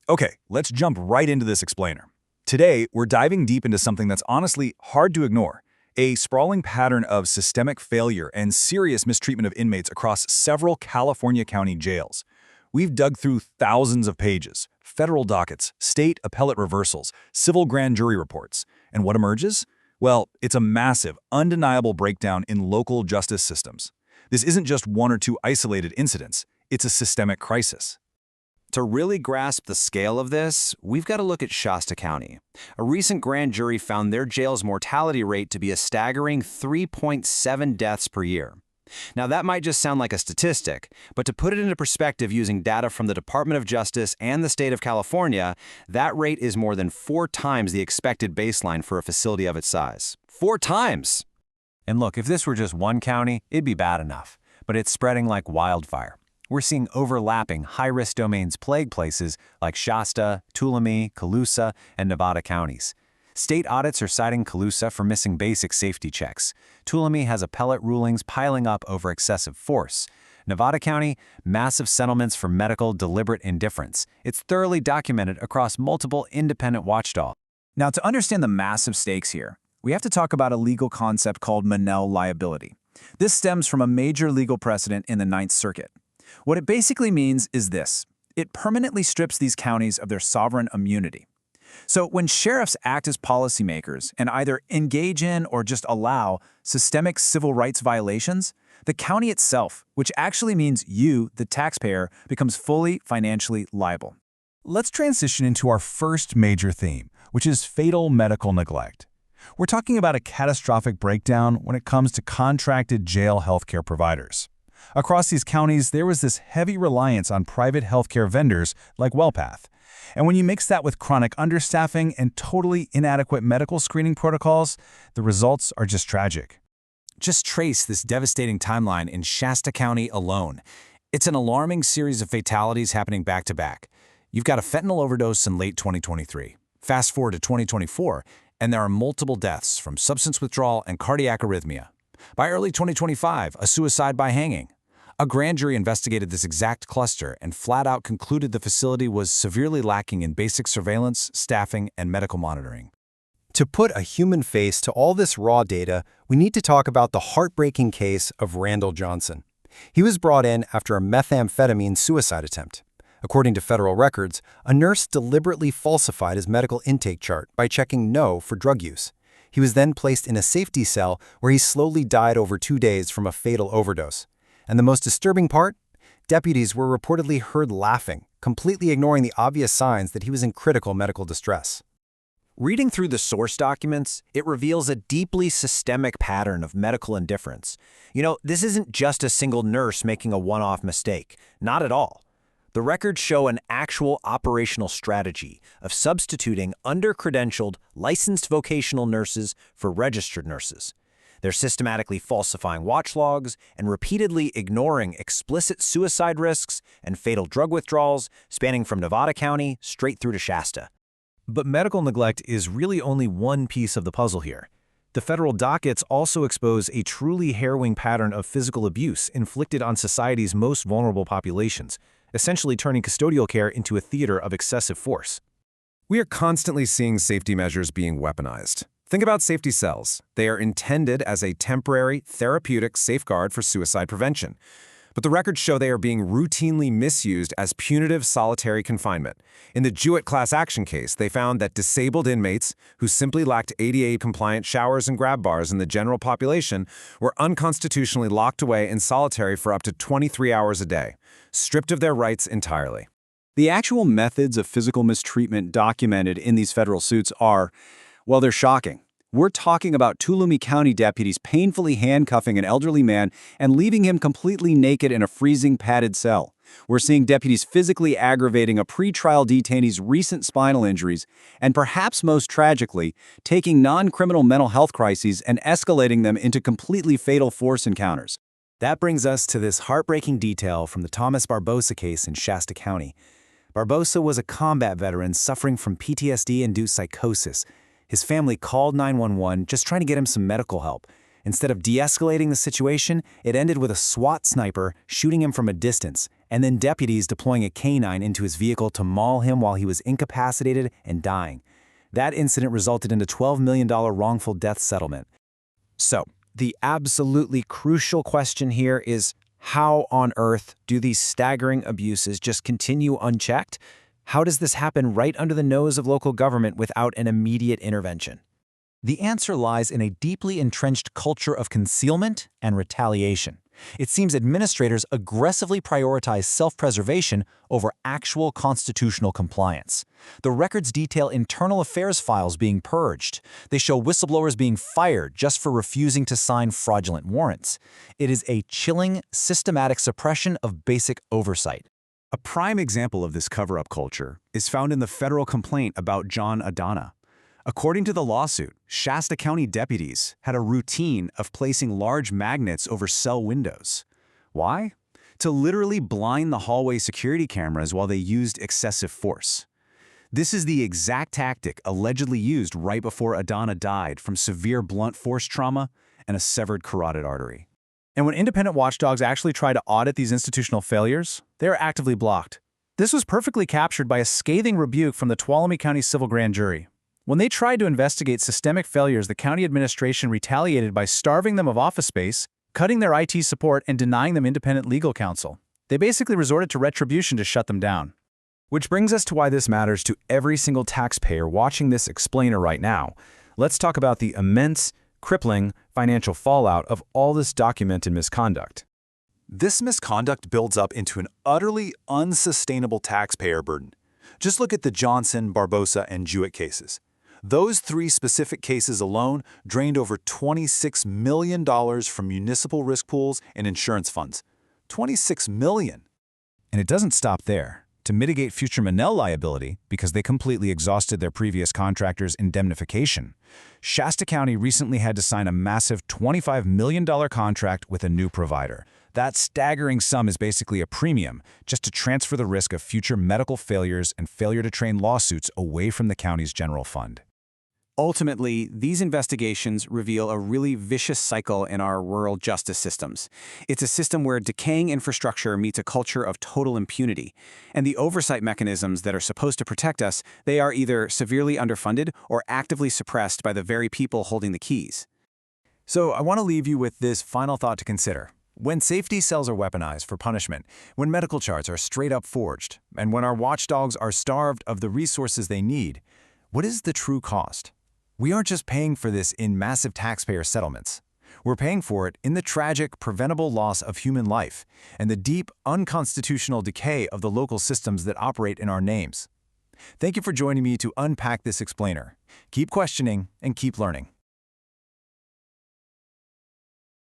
Okay, let's jump right into this explainer. Today, we're diving deep into something that's honestly hard to ignore, a sprawling pattern of systemic failure and serious mistreatment of inmates across several California county jails. We've dug through thousands of pages, federal dockets, state appellate reversals, civil grand jury reports, and what emerges? Well, it's a massive, undeniable breakdown in local justice systems. This isn't just one or two isolated incidents, it's a systemic crisis. To really grasp the scale of this, we've got to look at Shasta County. A recent grand jury found their jail's mortality rate to be a staggering 3.7 deaths per year. Now, that might just sound like a statistic, but to put it into perspective using data from the Department of Justice and the state of California, that rate is more than 4 times the expected baseline for a facility of its size. 4 times! And look, if this were just one county, it'd be bad enough. But it's spreading like wildfire. We're seeing overlapping high-risk domains plague places like Shasta, Tuolumne, Colusa, and Nevada counties. State audits are citing Colusa for missing basic safety checks. Tuolumne has appellate rulings piling up over excessive force. Nevada County, massive settlements for medical deliberate indifference. It's thoroughly documented across multiple independent watchdogs. Now, to understand the massive stakes here, we have to talk about a legal concept called Monell liability. This stems from a major legal precedent in the Ninth Circuit. What it basically means is this: it permanently strips these counties of their sovereign immunity. So when sheriffs act as policymakers and either engage in or just allow systemic civil rights violations, the county itself, which actually means you, the taxpayer, becomes fully financially liable. Let's transition into our first major theme, which is fatal medical neglect. We're talking about a catastrophic breakdown when it comes to contracted jail healthcare providers. Across these counties, there was this heavy reliance on private healthcare vendors like WellPath. And when you mix that with chronic understaffing and totally inadequate medical screening protocols, the results are just tragic. Just trace this devastating timeline in Shasta County alone. It's an alarming series of fatalities happening back to back. You've got a fentanyl overdose in late 2023. Fast forward to 2024, and there are multiple deaths from substance withdrawal and cardiac arrhythmia. By early 2025, a suicide by hanging. A grand jury investigated this exact cluster and flat out concluded the facility was severely lacking in basic surveillance, staffing, and medical monitoring. To put a human face to all this raw data, we need to talk about the heartbreaking case of Randall Johnson. He was brought in after a methamphetamine suicide attempt. According to federal records, a nurse deliberately falsified his medical intake chart by checking no for drug use. He was then placed in a safety cell where he slowly died over 2 days from a fatal overdose. And the most disturbing part? Deputies were reportedly heard laughing, completely ignoring the obvious signs that he was in critical medical distress. Reading through the source documents, it reveals a deeply systemic pattern of medical indifference. This isn't just a single nurse making a one-off mistake. Not at all. The records show an actual operational strategy of substituting under-credentialed, licensed vocational nurses for registered nurses. They're systematically falsifying watch logs and repeatedly ignoring explicit suicide risks and fatal drug withdrawals spanning from Nevada County straight through to Shasta. But medical neglect is really only one piece of the puzzle here. The federal dockets also expose a truly harrowing pattern of physical abuse inflicted on society's most vulnerable populations, essentially turning custodial care into a theater of excessive force. We are constantly seeing safety measures being weaponized. Think about safety cells. They are intended as a temporary, therapeutic safeguard for suicide prevention. But the records show they are being routinely misused as punitive solitary confinement. In the Jewett class action case, they found that disabled inmates who simply lacked ADA-compliant showers and grab bars in the general population were unconstitutionally locked away in solitary for up to 23 hours a day, stripped of their rights entirely. The actual methods of physical mistreatment documented in these federal suits are, well, they're shocking. We're talking about Tuolumne County deputies painfully handcuffing an elderly man and leaving him completely naked in a freezing padded cell. We're seeing deputies physically aggravating a pretrial detainee's recent spinal injuries, and perhaps most tragically, taking non-criminal mental health crises and escalating them into completely fatal force encounters. That brings us to this heartbreaking detail from the Thomas Barbosa case in Shasta County. Barbosa was a combat veteran suffering from PTSD-induced psychosis. His family called 911 just trying to get him some medical help. Instead of de-escalating the situation, it ended with a SWAT sniper shooting him from a distance, and then deputies deploying a canine into his vehicle to maul him while he was incapacitated and dying. That incident resulted in a $12 million wrongful death settlement. So, the absolutely crucial question here is, how on earth do these staggering abuses just continue unchecked? How does this happen right under the nose of local government without an immediate intervention? The answer lies in a deeply entrenched culture of concealment and retaliation. It seems administrators aggressively prioritize self-preservation over actual constitutional compliance. The records detail internal affairs files being purged. They show whistleblowers being fired just for refusing to sign fraudulent warrants. It is a chilling, systematic suppression of basic oversight. A prime example of this cover-up culture is found in the federal complaint about John Adana. According to the lawsuit, Shasta County deputies had a routine of placing large magnets over cell windows. Why? To literally blind the hallway security cameras while they used excessive force. This is the exact tactic allegedly used right before Adana died from severe blunt force trauma and a severed carotid artery. And when independent watchdogs actually try to audit these institutional failures, they are actively blocked. This was perfectly captured by a scathing rebuke from the Tuolumne County Civil Grand Jury. When they tried to investigate systemic failures, the county administration retaliated by starving them of office space, cutting their IT support, and denying them independent legal counsel. They basically resorted to retribution to shut them down. Which brings us to why this matters to every single taxpayer watching this explainer right now. Let's talk about the immense, crippling financial fallout of all this documented misconduct. This misconduct builds up into an utterly unsustainable taxpayer burden. Just look at the Johnson, Barbosa, and Jewett cases. Those three specific cases alone drained over $26 million from municipal risk pools and insurance funds. $26 million! And it doesn't stop there. To mitigate future Monell liability, because they completely exhausted their previous contractor's indemnification, Shasta County recently had to sign a massive $25 million contract with a new provider. That staggering sum is basically a premium just to transfer the risk of future medical failures and failure to train lawsuits away from the county's general fund. Ultimately, these investigations reveal a really vicious cycle in our rural justice systems. It's a system where decaying infrastructure meets a culture of total impunity, and the oversight mechanisms that are supposed to protect us, they are either severely underfunded or actively suppressed by the very people holding the keys. So I want to leave you with this final thought to consider. When safety cells are weaponized for punishment, when medical charts are straight up forged, and when our watchdogs are starved of the resources they need, what is the true cost? We aren't just paying for this in massive taxpayer settlements. We're paying for it in the tragic, preventable loss of human life and the deep, unconstitutional decay of the local systems that operate in our names. Thank you for joining me to unpack this explainer. Keep questioning and keep learning.